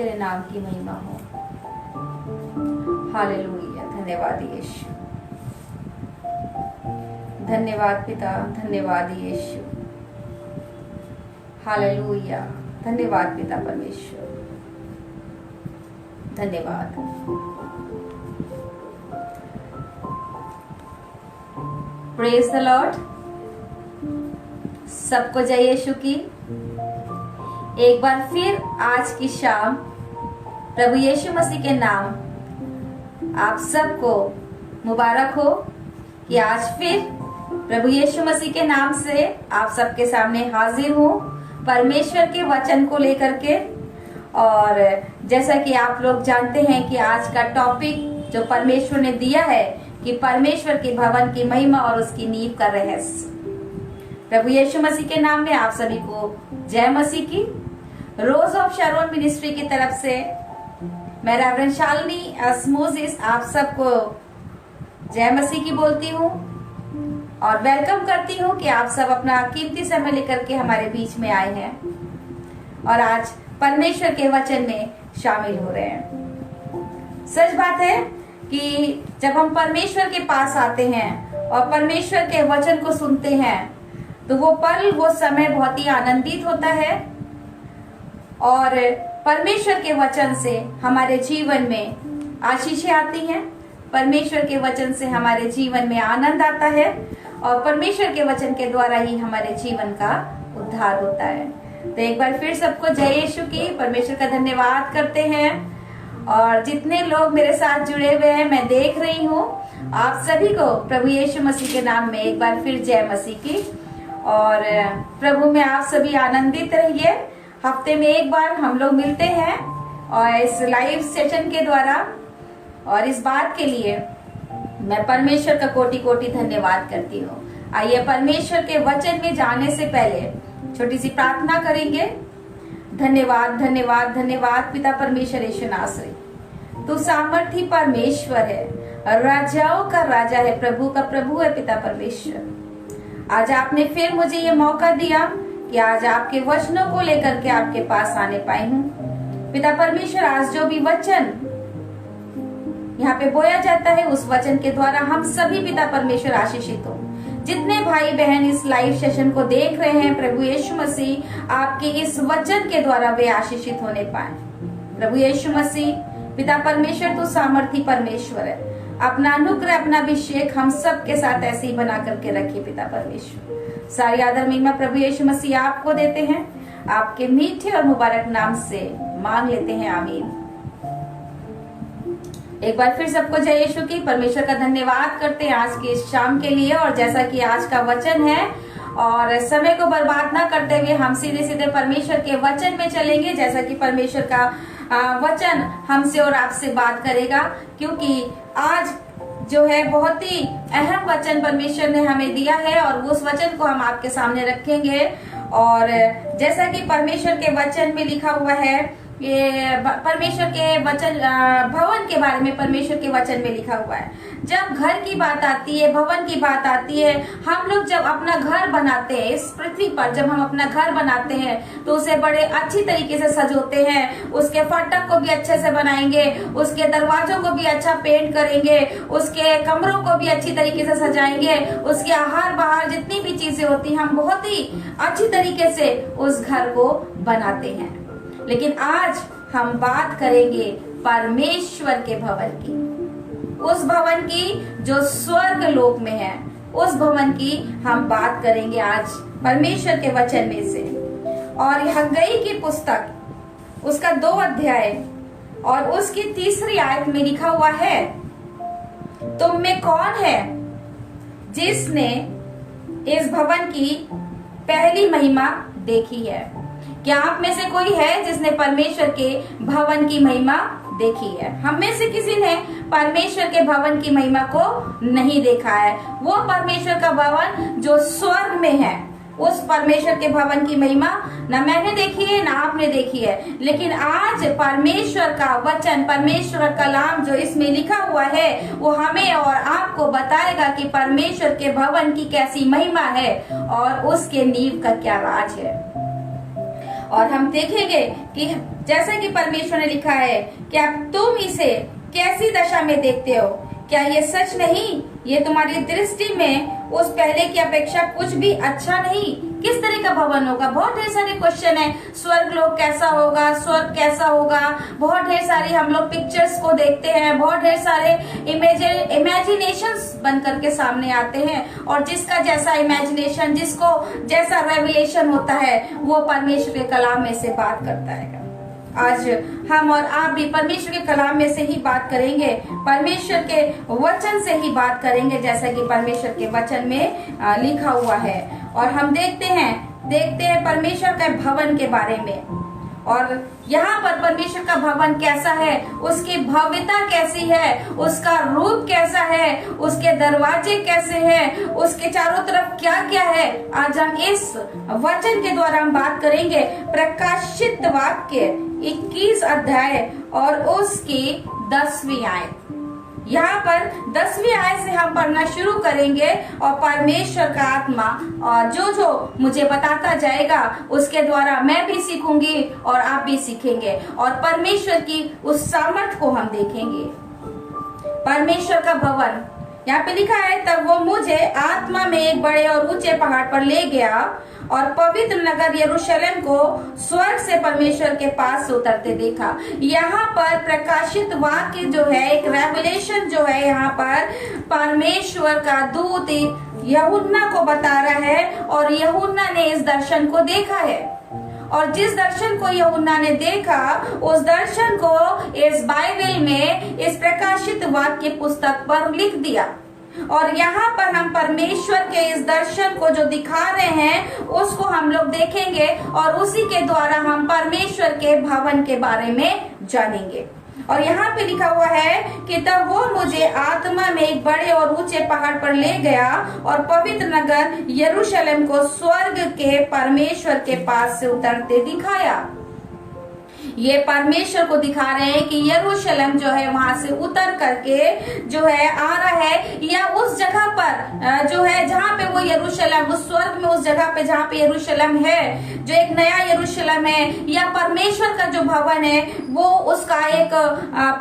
तेरे नाम की महिमा हो। हालेलुया। धन्यवाद यीशु, धन्यवाद पिता, धन्यवाद यीशु। हालेलुया। धन्यवाद पिता परमेश्वर, धन्यवाद। Praise the Lord. सबको जय यीशु की। एक बार फिर आज की शाम प्रभु यीशु मसीह के नाम आप सबको मुबारक हो कि आज फिर प्रभु यीशु मसीह के नाम से आप सबके सामने हाजिर हूँ परमेश्वर के वचन को लेकर के। और जैसा कि आप लोग जानते हैं कि आज का टॉपिक जो परमेश्वर ने दिया है कि परमेश्वर के भवन की महिमा और उसकी नींव का रहस्य। प्रभु यीशु मसीह के नाम में आप सभी को जय मसीह की। रोज ऑफ शरोन मिनिस्ट्री की तरफ से मैं रेवरेंड शालिनी मोसेस आप सबको जय मसीह की बोलती हूँ और वेलकम करती हूँ कि आप सब अपना कीमती समय लेकर के हमारे बीच में आए हैं और आज परमेश्वर के वचन में शामिल हो रहे हैं। सच बात है कि जब हम परमेश्वर के पास आते हैं और परमेश्वर के वचन को सुनते हैं तो वो पल, वो समय बहुत ही आनंदित होता है और परमेश्वर के वचन से हमारे जीवन में आशीषें आती हैं, परमेश्वर के वचन से हमारे जीवन में आनंद आता है और परमेश्वर के वचन के द्वारा ही हमारे जीवन का उद्धार होता है। तो एक बार फिर सबको जय यीशु की। परमेश्वर का धन्यवाद करते हैं और जितने लोग मेरे साथ जुड़े हुए हैं मैं देख रही हूँ, आप सभी को प्रभु यीशु मसीह के नाम में एक बार फिर जय मसीह की। और प्रभु में आप सभी आनंदित रहिए। हफ्ते में एक बार हम लोग मिलते हैं और इस लाइव सेशन के द्वारा, और इस बात के लिए मैं परमेश्वर का कोटि कोटि धन्यवाद करती हूँ। आइए परमेश्वर के वचन में जाने से पहले छोटी सी प्रार्थना करेंगे। धन्यवाद धन्यवाद धन्यवाद पिता परमेश्वर यीशु नासरी, तू सामर्थी परमेश्वर है, राजाओं का राजा है, प्रभु का प्रभु है पिता परमेश्वर। आज आपने फिर मुझे ये मौका दिया कि आज आपके वचनों को लेकर के आपके पास आने पाई हूँ पिता परमेश्वर। आज जो भी वचन यहाँ पे बोया जाता है उस वचन के द्वारा हम सभी पिता परमेश्वर आशीषित हो। जितने भाई बहन इस लाइव सेशन को देख रहे हैं प्रभु यीशु मसीह आपके इस वचन के द्वारा वे आशीषित होने पाए। प्रभु यीशु मसीह पिता परमेश्वर तू सामर्थी परमेश्वर है, अपना अनुग्रह अपना अभिषेक हम सब के साथ ऐसे ही बना करके रखिए पिता परमेश्वर। सारी आदर महिमा प्रभु यीशु मसीह आपको देते हैं, आपके मीठे और मुबारक नाम से मांग लेते हैं, आमीन। एक बार फिर सबको जय यीशु की। परमेश्वर का धन्यवाद करते हैं आज की इस शाम के लिए। और जैसा कि आज का वचन है और समय को बर्बाद ना करते हुए हम सीधे सीधे परमेश्वर के वचन में चलेंगे। जैसा कि परमेश्वर का वचन हमसे और आपसे बात करेगा, क्योंकि आज जो है बहुत ही अहम वचन परमेश्वर ने हमें दिया है और उस वचन को हम आपके सामने रखेंगे। और जैसा कि परमेश्वर के वचन में लिखा हुआ है, ये परमेश्वर के वचन भवन के बारे में परमेश्वर के वचन में लिखा हुआ है। जब घर की बात आती है, भवन की बात आती है, हम लोग जब अपना घर बनाते हैं इस पृथ्वी पर, जब हम अपना घर बनाते हैं तो उसे बड़े अच्छी तरीके से सजोते हैं। उसके फाटक को भी अच्छे से बनाएंगे, उसके दरवाजों को भी अच्छा पेंट करेंगे, उसके कमरों को भी अच्छी तरीके से सजाएंगे, उसके आहार बाहर जितनी भी चीजें होती हैं हम बहुत ही अच्छी तरीके से उस घर को बनाते हैं। लेकिन आज हम बात करेंगे परमेश्वर के भवन की, उस भवन की जो स्वर्ग लोक में है, उस भवन की हम बात करेंगे आज परमेश्वर के वचन में से। और हग्गई की पुस्तक उसका 2 अध्याय और उसकी 3री आयत में लिखा हुआ है, तुम में कौन है जिसने इस भवन की पहली महिमा देखी है? क्या आप में से कोई है जिसने परमेश्वर के भवन की महिमा देखी है? हम में से किसी ने परमेश्वर के भवन की महिमा को नहीं देखा है। वो परमेश्वर का भवन जो स्वर्ग में है, उस परमेश्वर के भवन की महिमा ना मैंने देखी है ना आपने देखी है। लेकिन आज परमेश्वर का वचन, परमेश्वर का कलाम जो इसमें लिखा हुआ है वो हमें और आपको बताएगा कि परमेश्वर के भवन की कैसी महिमा है और उसके नींव का क्या राज है। और हम देखेंगे कि जैसा कि परमेश्वर ने लिखा है कि अब तुम इसे कैसी दशा में देखते हो, क्या ये सच नहीं, ये तुम्हारी दृष्टि में उस पहले की अपेक्षा कुछ भी अच्छा नहीं। किस तरह का भवन होगा? बहुत ढेर सारे क्वेश्चन है। स्वर्ग लोक कैसा होगा, स्वर्ग कैसा होगा, बहुत ढेर सारी हम लोग पिक्चर्स को देखते हैं, बहुत ढेर सारे इमेजिनेशंस बन करके सामने आते हैं, और जिसका जैसा इमेजिनेशन, जिसको जैसा रेवलेशन होता है, वो परमेश्वर के कलाम में से बात करता है। आज हम और आप भी परमेश्वर के कलाम में से ही बात करेंगे, परमेश्वर के वचन से ही बात करेंगे, जैसा कि परमेश्वर के वचन में लिखा हुआ है। और हम देखते हैं परमेश्वर के भवन के बारे में, और यहाँ पर परमेश्वर का भवन कैसा है, उसकी भव्यता कैसी है, उसका रूप कैसा है, उसके दरवाजे कैसे हैं, उसके चारों तरफ क्या क्या है। आज हम इस वचन के द्वारा हम बात करेंगे। प्रकाशित वाक्य 21 अध्याय और उसकी 10वीं आयत। यहाँ पर 10वीं आयत से हम पढ़ना शुरू करेंगे, और परमेश्वर का आत्मा और जो मुझे बताता जाएगा उसके द्वारा मैं भी सीखूंगी और आप भी सीखेंगे, और परमेश्वर की उस सामर्थ को हम देखेंगे। परमेश्वर का भवन, यहाँ पे लिखा है, तब वो मुझे आत्मा में एक बड़े और ऊंचे पहाड़ पर ले गया और पवित्र नगर यरूशलेम को स्वर्ग से परमेश्वर के पास से उतरते देखा। यहाँ पर प्रकाशित वाक्य जो है, एक रेवलेशन जो है, यहाँ पर परमेश्वर का दूत यूहन्ना को बता रहा है, और यूहन्ना ने इस दर्शन को देखा है। और जिस दर्शन को यूहन्ना ने देखा, उस दर्शन को इस बाइबल में, इस प्रकाशित वाक्य पुस्तक पर लिख दिया। और यहाँ पर हम परमेश्वर के इस दर्शन को जो दिखा रहे हैं, उसको हम लोग देखेंगे, और उसी के द्वारा हम परमेश्वर के भवन के बारे में जानेंगे। और यहाँ पे लिखा हुआ है कि तब वो मुझे आत्मा में एक बड़े और ऊंचे पहाड़ पर ले गया और पवित्र नगर यरूशलेम को स्वर्ग के परमेश्वर के पास से उतरते दिखाया। ये परमेश्वर को दिखा रहे हैं कि यरूशलेम जो है वहां से उतर करके जो है आ रहा है, या उस जगह पर जो है जहाँ पे वो यरूशलेम, उस स्वर्ग में उस जगह पे जहाँ पे यरूशलेम है, जो एक नया यरूशलेम है, या परमेश्वर का जो भवन है, वो उसका एक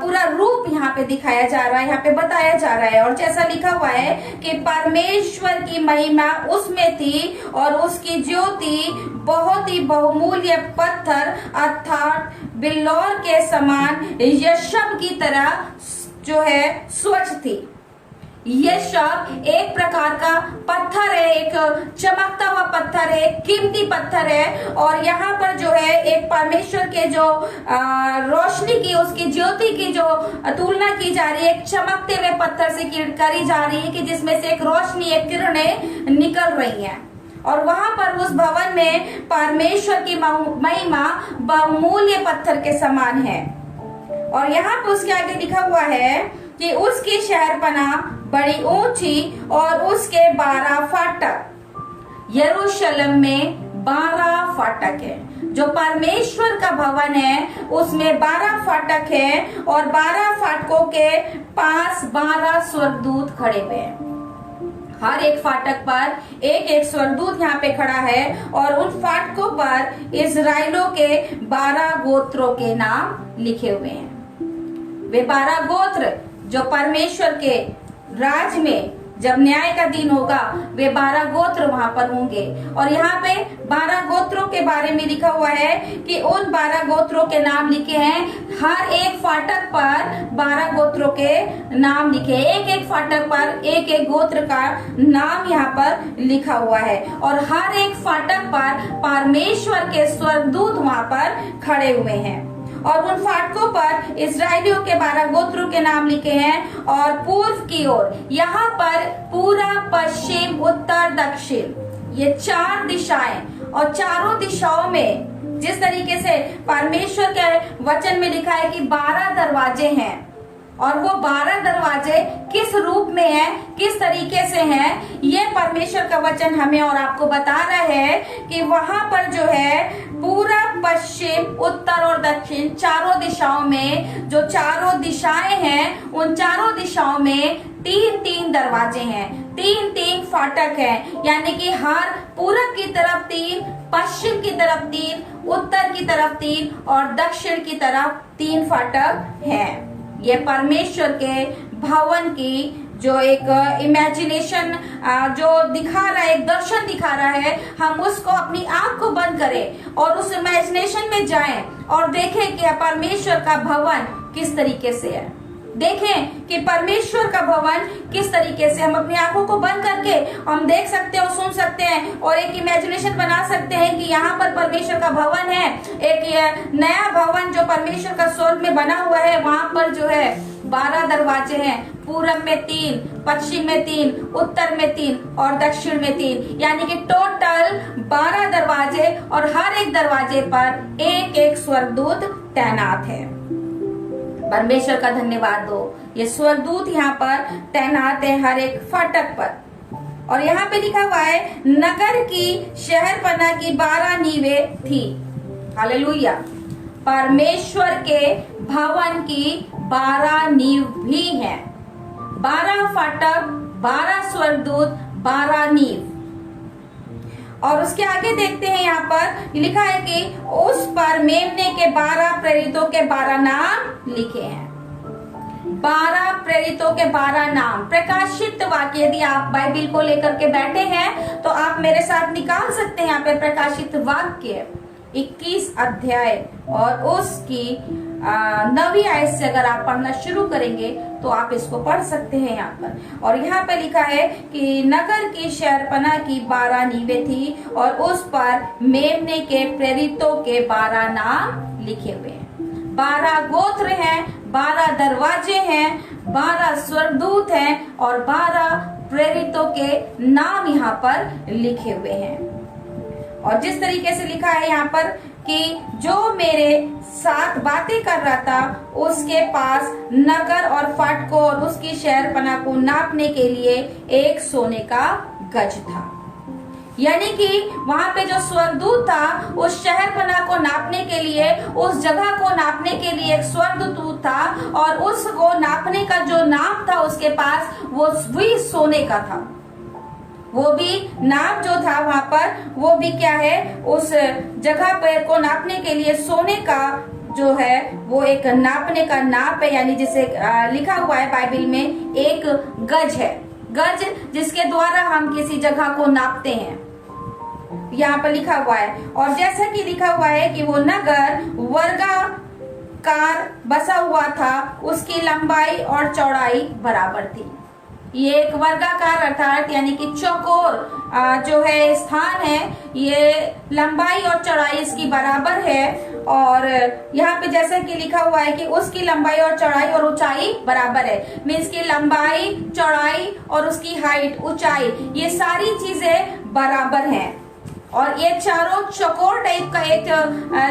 पूरा रूप यहाँ पे दिखाया जा रहा है, यहाँ पे बताया जा रहा है। और जैसा लिखा हुआ है कि परमेश्वर की महिमा उसमें थी, और उसकी ज्योति बहुत ही बहुमूल्य पत्थर अर्थात बिल्लौर के समान यशब की तरह जो है स्वच्छ थी। यशब एक प्रकार का पत्थर है, एक चमकता हुआ पत्थर है, कीमती पत्थर है। और यहाँ पर जो है एक परमेश्वर के जो रोशनी की, उसकी ज्योति की जो तुलना की जा रही है, एक चमकते हुए पत्थर से करी जा रही है कि जिसमें से एक रोशनी, एक किरणें निकल रही हैं। और वहां पर उस भवन में परमेश्वर की महिमा बहुमूल्य पत्थर के समान है। और यहाँ पे उसके आगे लिखा हुआ है कि उसकी शहरपना बड़ी ऊंची और उसके 12 फाटक। यरूशलेम में 12 फाटक है। जो परमेश्वर का भवन है उसमें 12 फाटक है, और 12 फाटकों के पास 12 स्वर्गदूत खड़े हुए हैं। हर एक फाटक पर एक एक स्वर्गदूत यहाँ पे खड़ा है, और उन फाटकों पर इजराइलों के 12 गोत्रों के नाम लिखे हुए हैं। वे 12 गोत्र जो परमेश्वर के राज में जब न्याय का दिन होगा, वे 12 गोत्र वहां पर होंगे। और यहाँ पे 12 गोत्रों के बारे में लिखा हुआ है कि उन 12 गोत्रों के नाम लिखे हैं। हर एक फाटक पर 12 गोत्रों के नाम लिखे, एक एक फाटक पर एक एक गोत्र का नाम यहाँ पर लिखा हुआ है। और हर एक फाटक पर परमेश्वर के स्वर्गदूत वहां पर खड़े हुए हैं, और उन फाटकों पर इजराइलियों के 12 गोत्रों के नाम लिखे हैं। और पूर्व की ओर यहाँ पर पूरा, पश्चिम, उत्तर, दक्षिण, ये 4 दिशाएं, और चारों दिशाओं में जिस तरीके से परमेश्वर के वचन में लिखा है कि 12 दरवाजे हैं, और वो 12 दरवाजे किस रूप में है, किस तरीके से हैं, ये परमेश्वर का वचन हमें और आपको बता रहा है कि वहां पर जो है पूरब, पश्चिम, उत्तर और दक्षिण चारों दिशाओं में, जो चारों दिशाएं हैं उन चारों दिशाओं में 3-3 दरवाजे हैं, 3-3 फाटक हैं। यानी कि हर पूरब की तरफ 3, पश्चिम की तरफ 3, उत्तर की तरफ 3 और दक्षिण की तरफ 3 फाटक हैं। ये परमेश्वर के भवन की जो एक इमेजिनेशन जो दिखा रहा है, एक दर्शन दिखा रहा है, हम उसको अपनी आंख को बंद करें और उस इमेजिनेशन में जाएं और देखें कि परमेश्वर का भवन किस तरीके से है। देखें कि परमेश्वर का भवन किस तरीके से, हम अपनी आंखों को बंद करके हम देख सकते हैं और सुन सकते हैं और एक इमेजिनेशन बना सकते हैं कि यहाँ पर परमेश्वर का भवन है। एक नया भवन जो परमेश्वर का स्वर्ग में बना हुआ है, वहां पर जो है 12 दरवाजे हैं, पूरब में 3, पश्चिम में 3, उत्तर में 3 और दक्षिण में 3, यानी कि टोटल 12 दरवाजे और हर एक दरवाजे पर एक एक स्वर्गदूत तैनात है। परमेश्वर का धन्यवाद दो, ये स्वर्गदूत यहाँ पर तैनात है हर एक फाटक पर। और यहाँ पे लिखा हुआ है नगर की शहरपना की 12 नींवें थी। हालेलुया। परमेश्वर के भवन की 12 नींव भी हैं, 12 फाटक, 12 स्वर्गदूत, 12 नींव। और उसके आगे देखते हैं, यहाँ पर लिखा है कि उस पर मेमने के 12 प्रेरितों के 12 नाम लिखे हैं। 12 प्रेरितों के 12 नाम। प्रकाशित वाक्य, यदि आप बाइबिल को लेकर के बैठे हैं तो आप मेरे साथ निकाल सकते हैं। यहाँ पे प्रकाशित वाक्य 21 अध्याय और उसकी 9वीं आयत से अगर आप पढ़ना शुरू करेंगे तो आप इसको पढ़ सकते हैं यहाँ पर। और यहाँ पे लिखा है कि नगर की शहरपना की 12 नींवें थी और उस पर मेमने के प्रेरितों के 12 नाम लिखे हुए हैं। 12 गोत्र हैं, 12 दरवाजे हैं, 12 स्वर्गदूत हैं और 12 प्रेरितों के नाम यहाँ पर लिखे हुए हैं। और जिस तरीके से लिखा है यहाँ पर कि जो मेरे साथ बातें कर रहा था उसके पास नगर और फाटकों और उसकी शहरपना को नापने के लिए एक सोने का गज था। यानी कि वहां पे जो स्वर्गदूत था उस शहरपना को नापने के लिए, उस जगह को नापने के लिए एक स्वर्गदूत था और उसको नापने का जो नाप था उसके पास वो भी सोने का था। वो भी नाप जो था वहां पर, वो भी क्या है, उस जगह पर को नापने के लिए सोने का जो है वो एक नापने का नाप है। यानी जिसे लिखा हुआ है बाइबल में एक गज है, गज जिसके द्वारा हम किसी जगह को नापते हैं, यहाँ पर लिखा हुआ है। और जैसा कि लिखा हुआ है कि वो नगर वर्गाकार बसा हुआ था, उसकी लंबाई और चौड़ाई बराबर थी। ये एक वर्गाकार अर्थात यानी कि चौकोर जो है स्थान है, ये लंबाई और चौड़ाई इसकी बराबर है। और यहाँ पे जैसा कि लिखा हुआ है कि उसकी लंबाई और चौड़ाई और ऊंचाई बराबर है, मीन्स की लंबाई, चौड़ाई और उसकी हाइट, ऊंचाई, ये सारी चीजें बराबर हैं। और ये चारों चौकोर टाइप का एक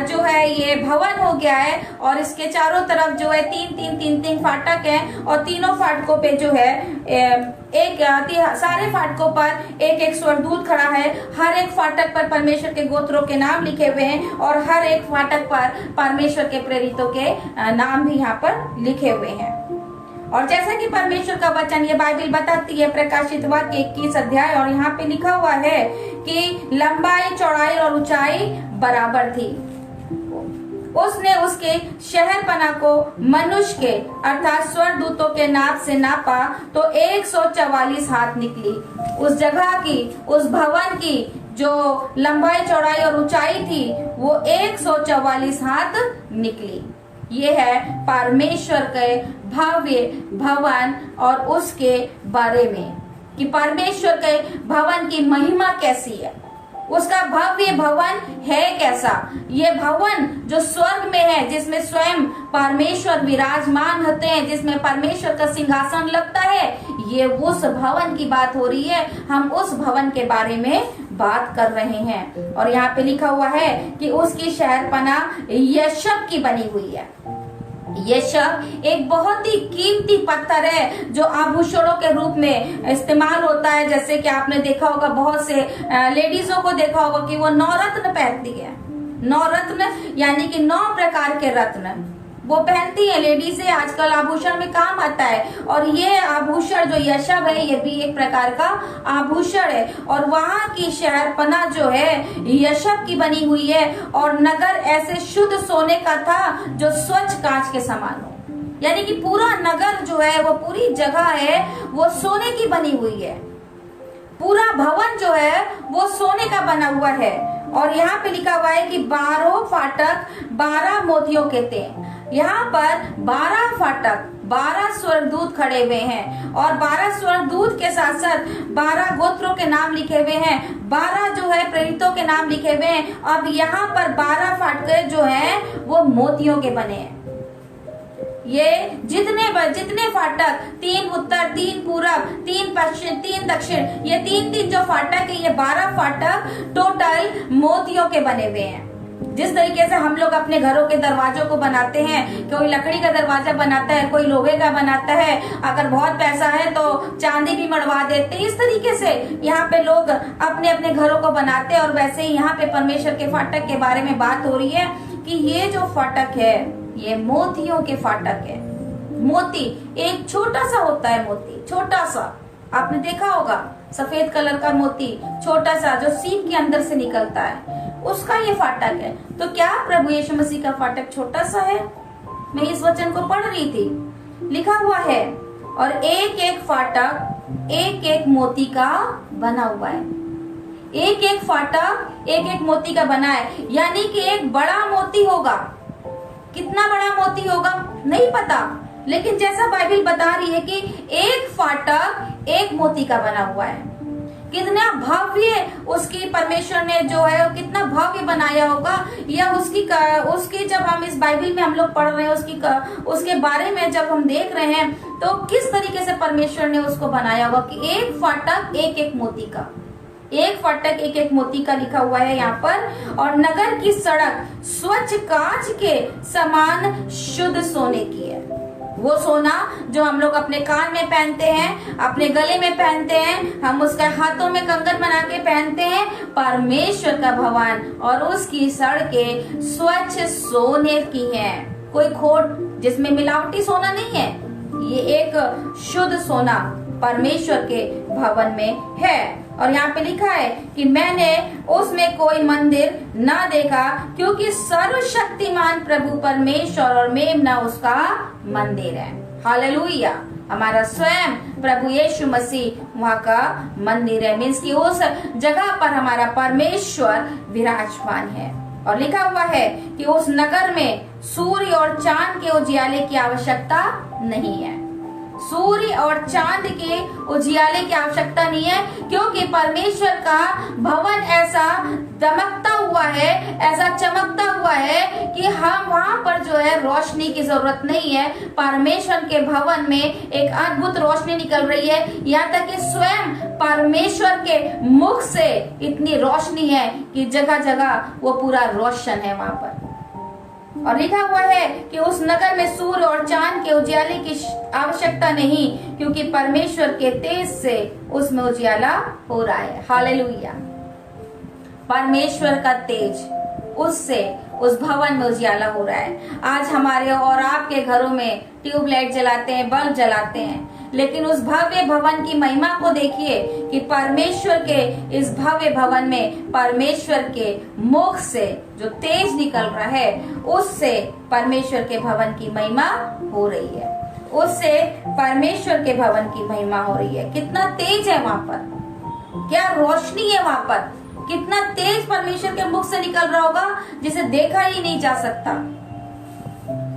जो है ये भवन हो गया है और इसके चारों तरफ जो है 3-3 फाटक हैं और तीनों फाटकों पे जो है सारे फाटकों पर एक एक स्वर्गदूत खड़ा है। हर एक फाटक पर परमेश्वर के गोत्रों के नाम लिखे हुए हैं और हर एक फाटक पर परमेश्वर के प्रेरितों के नाम भी यहाँ पर लिखे हुए हैं। और जैसा कि परमेश्वर का वचन ये बाइबल बताती है, प्रकाशित वाक्य 21 अध्याय और यहाँ पे लिखा हुआ है कि लंबाई, चौड़ाई और ऊंचाई बराबर थी। उसने उसके शहरपना को मनुष्य के अर्थात स्वर्गदूतों के नाप से नापा तो 144 हाथ निकली। उस जगह की, उस भवन की जो लंबाई, चौड़ाई और ऊंचाई थी वो 144 हाथ निकली। ये है परमेश्वर के भव्य भवन और उसके बारे में कि परमेश्वर के भवन की महिमा कैसी है, उसका भव्य भवन है कैसा। ये भवन जो स्वर्ग में है, जिसमें स्वयं परमेश्वर विराजमान होते हैं, जिसमें परमेश्वर का सिंहासन लगता है, ये उस भवन की बात हो रही है। हम उस भवन के बारे में बात कर रहे हैं। और यहाँ पे लिखा हुआ है कि उसकी शहरपना यशब की बनी हुई है। ये शब्द एक बहुत ही कीमती पत्थर है जो आभूषणों के रूप में इस्तेमाल होता है। जैसे कि आपने देखा होगा, बहुत से लेडीजों को देखा होगा कि वो 9 रत्न पहनती है। 9 रत्न यानी कि 9 प्रकार के रत्न वो पहनती है लेडीज। आजकल आभूषण में काम आता है, और ये आभूषण जो यशब है ये भी एक प्रकार का आभूषण है। और वहाँ की शहरपना जो है यशब की बनी हुई है, और नगर ऐसे शुद्ध सोने का था जो स्वच्छ कांच के समान हो। यानी कि पूरा नगर जो है, वो पूरी जगह है वो सोने की बनी हुई है। पूरा भवन जो है वो सोने का बना हुआ है। और यहाँ पे लिखा हुआ है कि 12 फाटक 12 मोतियों के थे। यहाँ पर 12 फाटक 12 स्वर्गदूत खड़े हुए हैं, और 12 स्वर्गदूत के साथ साथ 12 गोत्रों के नाम लिखे हुए हैं, 12 जो है प्रेरितों के नाम लिखे हुए हैं। अब यहाँ पर 12 फाटक जो हैं वो मोतियों के बने हैं। ये जितने फाटक, 3 उत्तर, 3 पूरब, 3 पश्चिम, 3 दक्षिण, ये 3 जो फाटक है, ये 12 फाटक टोटल मोतियों के बने हुए हैं। जिस तरीके से हम लोग अपने घरों के दरवाजों को बनाते हैं, कोई लकड़ी का दरवाजा बनाता है, कोई लोहे का बनाता है, अगर बहुत पैसा है तो चांदी भी मढ़वा देते हैं। इस तरीके से यहाँ पे लोग अपने अपने घरों को बनाते हैं। और वैसे ही यहाँ पे परमेश्वर के फाटक के बारे में बात हो रही है कि ये जो फाटक है ये मोतियों के फाटक है। मोती एक छोटा सा होता है, मोती छोटा सा, आपने देखा होगा सफेद कलर का मोती छोटा सा जो सीप के अंदर से निकलता है, उसका ये फाटक है। तो क्या प्रभु यीशु मसीह का फाटक छोटा सा है? मैं इस वचन को पढ़ रही थी, लिखा हुआ है, और एक एक फाटक एक एक मोती का बना हुआ है। एक एक फाटक एक एक मोती का बना है, यानी कि एक बड़ा मोती होगा। कितना बड़ा मोती होगा नहीं पता, लेकिन जैसा बाइबल बता रही है कि एक फाटक एक मोती का बना हुआ है। कितना भव्य उसकी परमेश्वर ने जो है कितना भव्य बनाया होगा, या उसकी जब हम इस बाइबल में हम लोग पढ़ रहे हैं, उसके बारे में जब हम देख रहे हैं तो किस तरीके से परमेश्वर ने उसको बनाया होगा कि एक फाटक एक एक मोती का, एक फाटक एक एक मोती का लिखा हुआ है यहाँ पर। और नगर की सड़क स्वच्छ कांच के समान शुद्ध सोने की है। वो सोना जो हम लोग अपने कान में पहनते हैं, अपने गले में पहनते हैं, हम उसके हाथों में कंगन बना के पहनते हैं, परमेश्वर का भवन और उसकी सड़कें स्वच्छ सोने की हैं। कोई खोट जिसमें मिलावटी सोना नहीं है, ये एक शुद्ध सोना परमेश्वर के भवन में है। और यहाँ पे लिखा है कि मैंने उसमें कोई मंदिर ना देखा, क्योंकि सर्वशक्तिमान प्रभु परमेश्वर और मेमना उसका मंदिर है। हालेलुया। हमारा स्वयं प्रभु यीशु मसीह वहाँ का मंदिर है, मीन्स कि उस जगह पर हमारा परमेश्वर विराजमान है। और लिखा हुआ है कि उस नगर में सूर्य और चांद के उजियाले की आवश्यकता नहीं है। सूर्य और चांद के उजियाले की आवश्यकता नहीं है, क्योंकि परमेश्वर का भवन ऐसा दमकता हुआ है, ऐसा चमकता हुआ है कि हम वहाँ पर जो है रोशनी की जरूरत नहीं है। परमेश्वर के भवन में एक अद्भुत रोशनी निकल रही है, यहाँ तक कि स्वयं परमेश्वर के मुख से इतनी रोशनी है कि जगह जगह वो पूरा रोशन है वहाँ पर। और लिखा हुआ है कि उस नगर में सूर्य और चांद के उजियाले की आवश्यकता नहीं, क्योंकि परमेश्वर के तेज से उसमें उजियाला हो रहा है। हालेलुया। परमेश्वर का तेज, उससे उस भवन में उजियाला हो रहा है। आज हमारे और आपके घरों में ट्यूबलाइट जलाते हैं, बल्ब जलाते हैं, लेकिन उस भव्य भवन की महिमा को देखिए कि परमेश्वर के इस भव्य भवन में परमेश्वर के मुख से जो तेज निकल रहा है, उससे परमेश्वर के भवन की महिमा हो रही है। उससे परमेश्वर के भवन की महिमा हो रही है। कितना तेज है वहाँ पर, क्या रोशनी है वहाँ पर, कितना तेज परमेश्वर के मुख से निकल रहा होगा जिसे देखा ही नहीं जा सकता।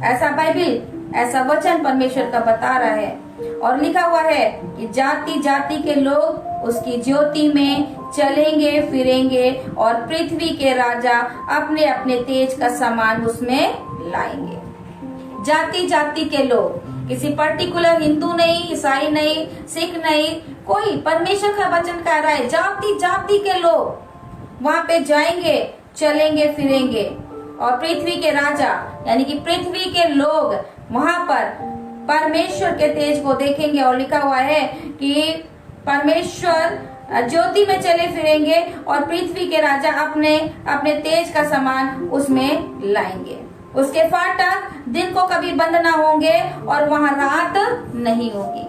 ऐसा बाइबल, ऐसा वचन परमेश्वर का बता रहा है। और लिखा हुआ है कि जाति जाति के लोग उसकी ज्योति में चलेंगे फिरेंगे, और पृथ्वी के राजा अपने अपने तेज का सामान उसमें लाएंगे। जाति जाति के लोग, किसी पर्टिकुलर हिंदू नहीं, ईसाई नहीं, सिख नहीं, कोई, परमेश्वर का वचन कह रहा है जाति जाति के लोग वहां पे जाएंगे, चलेंगे फिरेंगे, और पृथ्वी के राजा यानी कि पृथ्वी के लोग वहां पर परमेश्वर के तेज को देखेंगे। और लिखा हुआ है कि परमेश्वर ज्योति में चले फिरेंगे और पृथ्वी के राजा अपने अपने तेज का सामान उसमें लाएंगे। उसके फाटक दिन को कभी बंद ना होंगे और वहां रात नहीं होगी,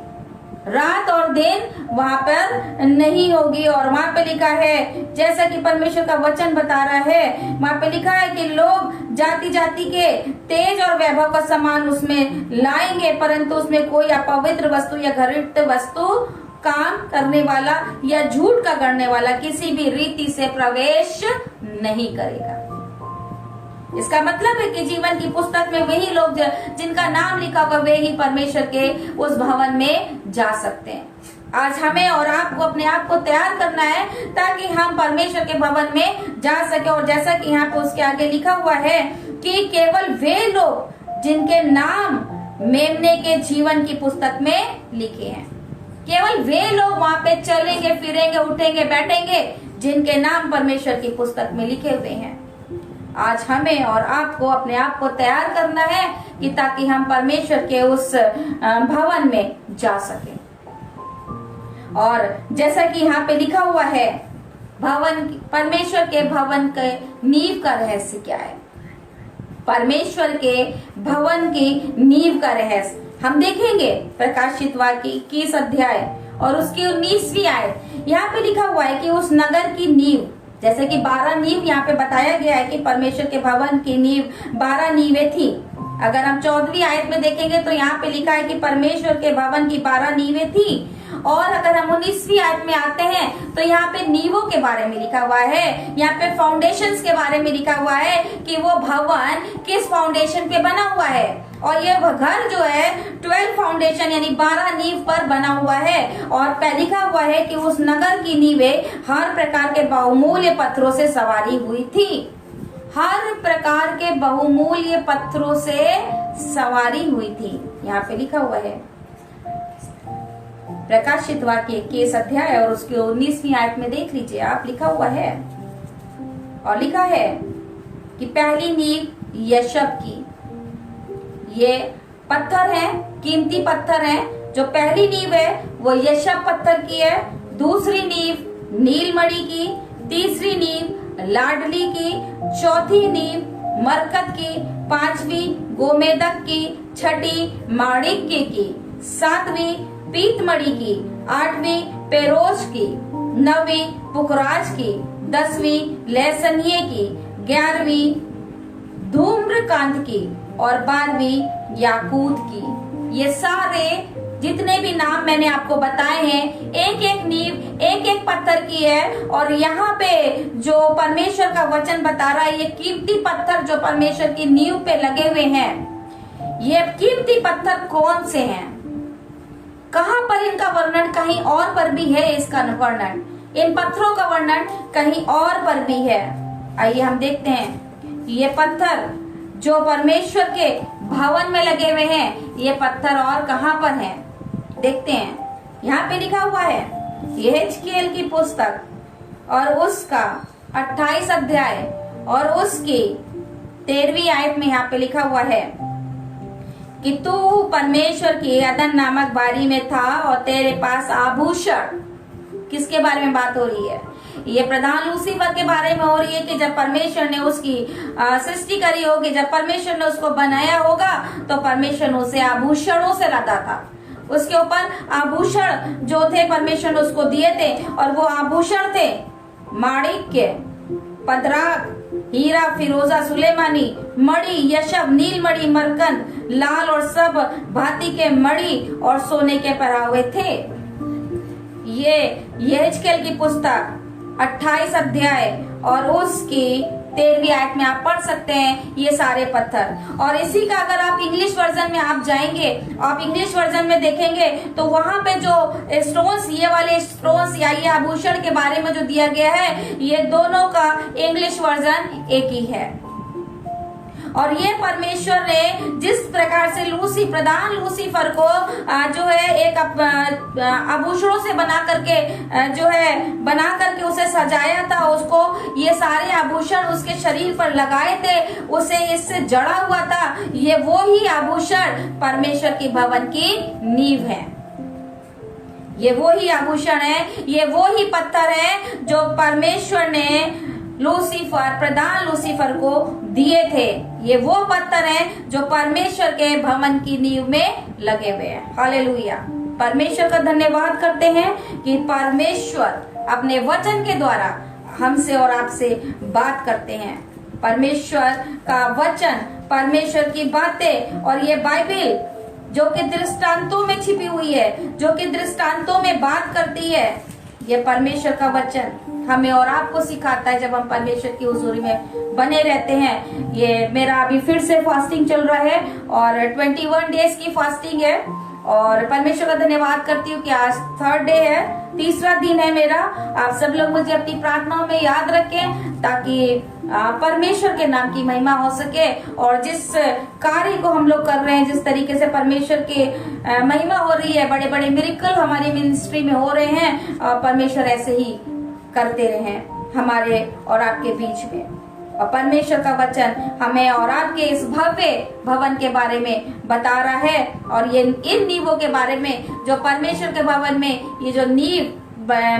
रात और दिन वहां पर नहीं होगी। और वहां पे लिखा है, जैसा कि परमेश्वर का वचन बता रहा है, वहां पे लिखा है कि लोग जाति जाति के तेज और वैभव का सामान उसमें लाएंगे, परंतु उसमें कोई अपवित्र वस्तु या घृणित वस्तु, काम करने वाला या झूठ का करने वाला किसी भी रीति से प्रवेश नहीं करेगा। इसका मतलब है कि जीवन की पुस्तक में वही लोग जिनका नाम लिखा होगा वे ही परमेश्वर के उस भवन में जा सकते हैं। आज हमें और आपको अपने आप को तैयार करना है ताकि हम परमेश्वर के भवन में जा सके। और जैसा कि यहाँ पे उसके आगे लिखा हुआ है कि केवल वे लोग जिनके नाम मेमने के जीवन की पुस्तक में लिखे हैं, केवल वे लोग वहां पे चलेंगे, फिरेंगे, उठेंगे, बैठेंगे जिनके नाम परमेश्वर की पुस्तक में लिखे हुए हैं। आज हमें और आपको अपने आप को तैयार करना है कि ताकि हम परमेश्वर के उस भवन में जा सके। और जैसा कि यहाँ पे लिखा हुआ है, भवन, परमेश्वर के भवन के नींव का रहस्य क्या है? परमेश्वर के भवन की नींव का रहस्य हम देखेंगे प्रकाशित वाक्य 21 अध्याय और उसकी 19वीं आयत। यहाँ पे लिखा हुआ है कि उस नगर की नींव, जैसे कि 12 नींव यहाँ पे बताया गया है कि परमेश्वर के भवन की नींव 12 नींवें थी। अगर हम 14वीं आयत में देखेंगे तो यहाँ पे लिखा है कि परमेश्वर के भवन की 12 नींवें थी। और अगर हम 19वीं आयत में आते हैं तो यहाँ पे नींवों के बारे में लिखा हुआ है, यहाँ पे फाउंडेशंस के बारे में लिखा हुआ है कि वो भवन किस फाउंडेशन पे बना हुआ है। और ये घर जो है 12 फाउंडेशन यानी 12 नींव पर बना हुआ है। और लिखा हुआ है कि उस नगर की नींवें हर प्रकार के बहुमूल्य पत्थरों से सवारी हुई थी। हर प्रकार के बहुमूल्य पत्थरों से सवारी हुई थी, यहाँ पे लिखा हुआ है प्रकाशित वाक्य 21 अध्याय और उसकी 19वीं आयत में देख लीजिए आप, लिखा हुआ है। और लिखा है कि पहली नींव यशब की, ये पत्थर है, कीमती पत्थर है। जो पहली नींव है वो यशब पत्थर की है, दूसरी नींव नीलमणि की, तीसरी नींव लाडली की, चौथी नींव मरकत की, पांचवी गोमेदक की, छठी माणिक्य की, सातवीं पीतमणि की, आठवीं पेरोज की, नौवीं पुखराज की, 10वीं लहसनिये की, 11वीं धूम्रकांत की और 12वीं याकूत की। ये सारे जितने भी नाम मैंने आपको बताए हैं, एक एक नींव एक एक पत्थर की है। और यहाँ पे जो परमेश्वर का वचन बता रहा है, ये कीमती पत्थर जो परमेश्वर की नींव पे लगे हुए हैं, ये कीमती पत्थर कौन से हैं, कहाँ पर इनका वर्णन कहीं और पर भी है, इसका वर्णन, इन पत्थरों का वर्णन कहीं और पर भी है। आइए हम देखते हैं ये पत्थर जो परमेश्वर के भवन में लगे हुए हैं, ये पत्थर और कहाँ पर हैं, देखते हैं। यहाँ पे लिखा हुआ है यहेजकेल की पुस्तक और उसका 28 अध्याय और उसकी 13वीं आयत में यहाँ पे लिखा हुआ है कि तू परमेश्वर की अदन नामक बारी में था और तेरे पास आभूषण, किसके बारे में बात हो रही है? ये प्रधान लूसीफर के बारे में हो रही है कि जब परमेश्वर ने उसकी सृष्टि करी होगी, जब परमेश्वर ने उसको बनाया होगा तो परमेश्वर ने उसे आभूषणों से लदा था। उसके ऊपर आभूषण जो थे परमेश्वर ने उसको दिए थे और वो आभूषण थे माणिक्य, पदराग, हीरा, फिरोजा, सुलेमानी, मणि, यशब, नीलमणि, मरकंद, लाल और सब भांति के मणि और सोने के पहरावे थे। ये यहेजकेल की पुस्तक 28 अध्याय और उसकी 13वीं आयत में आप पढ़ सकते हैं ये सारे पत्थर। और इसी का अगर आप इंग्लिश वर्जन में आप जाएंगे, आप इंग्लिश वर्जन में देखेंगे तो वहां पे जो स्टोन्स, ये वाले स्टोन्स या ये आभूषण के बारे में जो दिया गया है, ये दोनों का इंग्लिश वर्जन एक ही है। और ये परमेश्वर ने जिस प्रकार से प्रधान लूसीफर को जो है एक आभूषणों से बना करके उसे सजाया था, उसको ये सारे आभूषण उसके शरीर पर लगाए थे, उसे इससे जड़ा हुआ था, ये वो ही आभूषण परमेश्वर की भवन की नींव है। ये वो ही आभूषण है, ये वो ही पत्थर है जो परमेश्वर ने प्रधान लूसीफर को दिए थे। ये वो पत्थर है जो परमेश्वर के भवन की नींव में लगे हुए हैं। हालेलुया। परमेश्वर का धन्यवाद करते हैं कि परमेश्वर अपने वचन के द्वारा हमसे और आपसे बात करते हैं। परमेश्वर का वचन, परमेश्वर की बातें और ये बाइबल जो कि दृष्टांतों में छिपी हुई है, जो कि दृष्टांतों में बात करती है, ये परमेश्वर का वचन हमें और आपको सिखाता है जब हम परमेश्वर की हुजूरी में बने रहते हैं। ये मेरा अभी फिर से फास्टिंग चल रहा है और 21 डेज की फास्टिंग है और परमेश्वर का धन्यवाद करती हूँ कि आज 3rd डे है, तीसरा दिन है मेरा। आप सब लोग मुझे अपनी प्रार्थनाओं में याद रखें ताकि परमेश्वर के नाम की महिमा हो सके और जिस कार्य को हम लोग कर रहे हैं, जिस तरीके से परमेश्वर की महिमा हो रही है, बड़े बड़े मिरेकल हमारी मिनिस्ट्री में हो रहे हैं, परमेश्वर ऐसे ही करते रहे हमारे और आपके बीच में। और परमेश्वर का वचन हमें और आपके इस भव्य भवन के बारे में बता रहा है और ये इन नींवों के बारे में जो परमेश्वर के भवन में ये जो नींव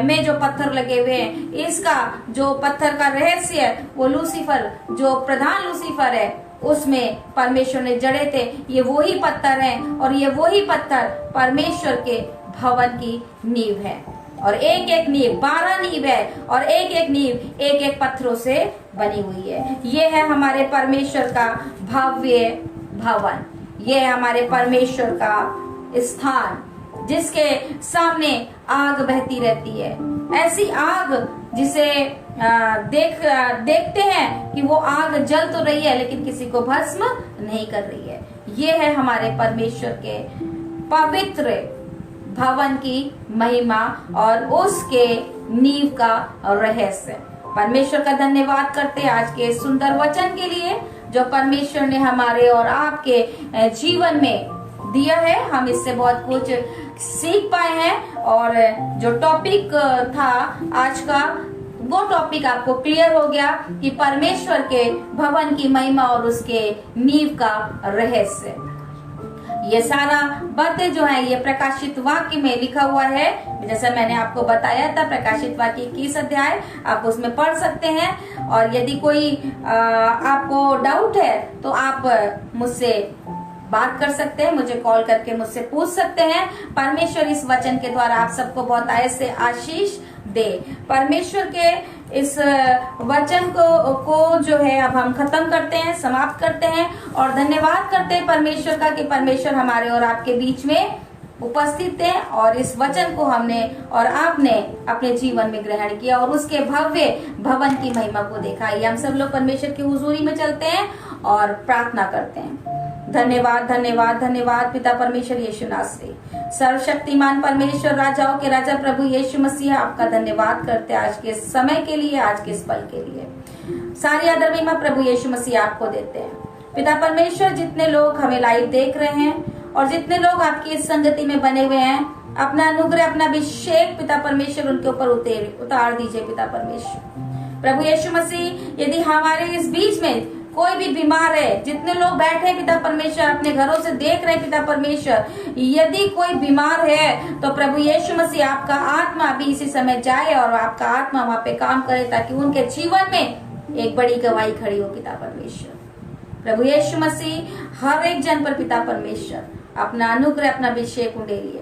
में जो पत्थर लगे हुए हैं, इसका जो पत्थर का रहस्य है वो लूसीफर, जो प्रधान लूसीफर है, उसमें परमेश्वर ने जड़े थे। ये वही पत्थर है और ये वही पत्थर परमेश्वर के भवन की नींव है और एक एक नींव 12 नींव है और एक एक नींव एक एक पत्थरों से बनी हुई है। ये है हमारे परमेश्वर का भव्य भवन, ये है हमारे परमेश्वर का स्थान जिसके सामने आग बहती रहती है। ऐसी आग जिसे देखते हैं कि वो आग जल तो रही है लेकिन किसी को भस्म नहीं कर रही है। ये है हमारे परमेश्वर के पवित्र भवन की महिमा और उसके नींव का रहस्य। परमेश्वर का धन्यवाद करते हैं आज के सुंदर वचन के लिए जो परमेश्वर ने हमारे और आपके जीवन में दिया है। हम इससे बहुत कुछ सीख पाए हैं और जो टॉपिक था आज का, वो टॉपिक आपको क्लियर हो गया कि परमेश्वर के भवन की महिमा और उसके नींव का रहस्य। ये सारा बातें जो है ये प्रकाशित वाक्य में लिखा हुआ है। जैसा मैंने आपको बताया था, प्रकाशित वाक्य 21 अध्याय आप उसमें पढ़ सकते हैं। और यदि कोई आपको डाउट है तो आप मुझसे बात कर सकते हैं, मुझे कॉल करके मुझसे पूछ सकते हैं। परमेश्वर इस वचन के द्वारा आप सबको बहुत आय से आशीष दे। परमेश्वर के इस वचन को जो है अब हम खत्म करते हैं, समाप्त करते हैं और धन्यवाद करते हैं परमेश्वर का कि परमेश्वर हमारे और आपके बीच में उपस्थित है और इस वचन को हमने और आपने अपने जीवन में ग्रहण किया और उसके भव्य भवन की महिमा को देखा। ये हम सब लोग परमेश्वर की हुजूरी में चलते हैं और प्रार्थना करते हैं। धन्यवाद धन्यवाद धन्यवाद पिता परमेश्वर यीशु नासरी, सर्वशक्तिमान परमेश्वर, राजाओं के राजा प्रभु यीशु मसीह, आपका धन्यवाद करते हैं आज के समय के लिए, आज के इस पल के लिए। सारी आदर महिमा प्रभु यीशु मसीह आपको देते हैं। पिता परमेश्वर, जितने लोग हमें लाइव देख रहे हैं और जितने लोग आपकी इस संगति में बने हुए हैं, अपना अनुग्रह, अपना अभिषेक पिता परमेश्वर उनके ऊपर उतार दीजिए। पिता परमेश्वर प्रभु यीशु मसीह, यदि हमारे इस बीच में कोई भी बीमार है, जितने लोग बैठे हैं पिता परमेश्वर, अपने घरों से देख रहे हैं पिता परमेश्वर, यदि कोई बीमार है तो प्रभु यीशु मसीह आपका आत्मा अभी इसी समय जाए और आपका आत्मा वहां पे काम करे ताकि उनके जीवन में एक बड़ी गवाही खड़ी हो। पिता परमेश्वर प्रभु यीशु मसीह हर एक जन पर पिता परमेश्वर अपना अनुग्रह, अपना अभिषेक उड़ेलिए।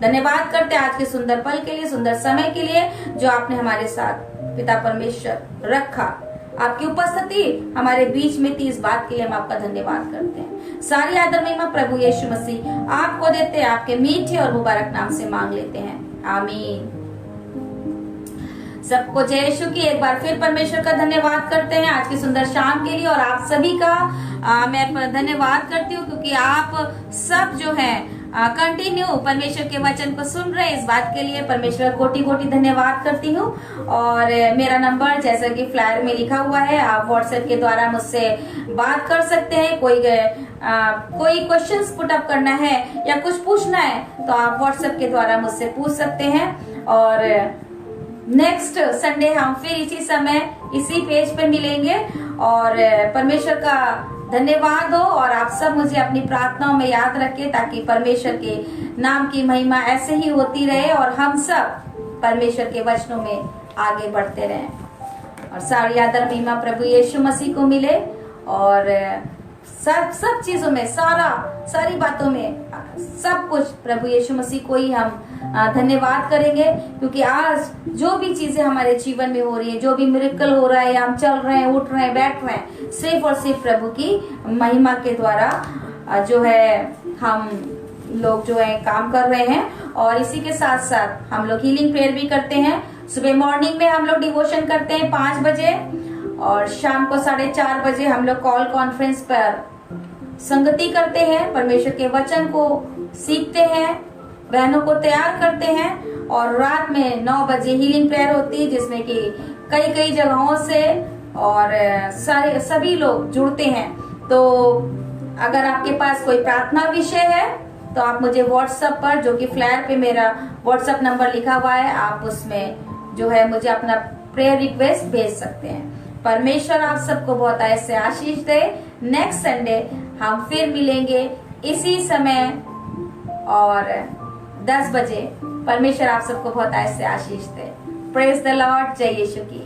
धन्यवाद करते आज के सुंदर पल के लिए, सुंदर समय के लिए जो आपने हमारे साथ पिता परमेश्वर रखा। आपकी उपस्थिति हमारे बीच में थी, इस बात के लिए हम आपका धन्यवाद करते हैं। सारी आदर महिमा प्रभु यीशु मसीह आपको देते हैं, आपके मीठे और मुबारक नाम से मांग लेते हैं, आमीन। सबको जय यीशु की एक बार फिर परमेश्वर का धन्यवाद करते हैं आज की सुंदर शाम के लिए और आप सभी का मैं धन्यवाद करती हूँ क्योंकि आप सब जो है कंटिन्यू परमेश्वर के वचन को सुन रहे हैं। इस बात के लिए परमेश्वर कोटि कोटि धन्यवाद करती हूँ। और मेरा नंबर जैसा कि फ्लायर में लिखा हुआ है, आप व्हाट्सएप के द्वारा मुझसे बात कर सकते हैं। कोई क्वेश्चंस पुट अप करना है या कुछ पूछना है तो आप व्हाट्सएप के द्वारा मुझसे पूछ सकते हैं। और नेक्स्ट संडे हम फिर इसी समय इसी पेज पे मिलेंगे। और परमेश्वर का धन्यवाद हो और आप सब मुझे अपनी प्रार्थनाओं में याद रखें, ताकि परमेश्वर के नाम की महिमा ऐसे ही होती रहे और हम सब परमेश्वर के वचनों में आगे बढ़ते रहें। और सारी आदर महिमा प्रभु यीशु मसीह को मिले। और सब चीजों में, सारी बातों में, सब कुछ प्रभु यीशु मसीह को ही हम धन्यवाद करेंगे, क्योंकि आज जो भी चीजें हमारे जीवन में हो रही है, जो भी मिरेकल हो रहा है, हम चल रहे हैं, उठ रहे हैं, बैठ रहे हैं, सिर्फ और सिर्फ प्रभु की महिमा के द्वारा जो है हम लोग जो है काम कर रहे हैं। और इसी के साथ साथ हम लोग हीलिंग प्रेयर भी करते हैं। सुबह मॉर्निंग में हम लोग डिवोशन करते हैं 5 बजे और शाम को 4:30 बजे हम लोग कॉल कॉन्फ्रेंस पर संगति करते हैं, परमेश्वर के वचन को सीखते हैं, बहनों को तैयार करते हैं। और रात में 9 बजे हीलिंग प्रेयर होती है, जिसमें कि कई जगहों से और सभी लोग जुड़ते हैं। तो अगर आपके पास कोई प्रार्थना विषय है तो आप मुझे व्हाट्सएप पर, जो कि फ्लायर पे मेरा व्हाट्सएप नंबर लिखा हुआ है, आप उसमें जो है मुझे अपना प्रेयर रिक्वेस्ट भेज सकते हैं। परमेश्वर आप सबको बहुत ऐसे आशीष दे। नेक्स्ट संडे हम फिर मिलेंगे इसी समय और 10 बजे। परमेश्वर आप सबको बहुत ऐसे आशीष दे। Praise the Lord. जय यीशु की।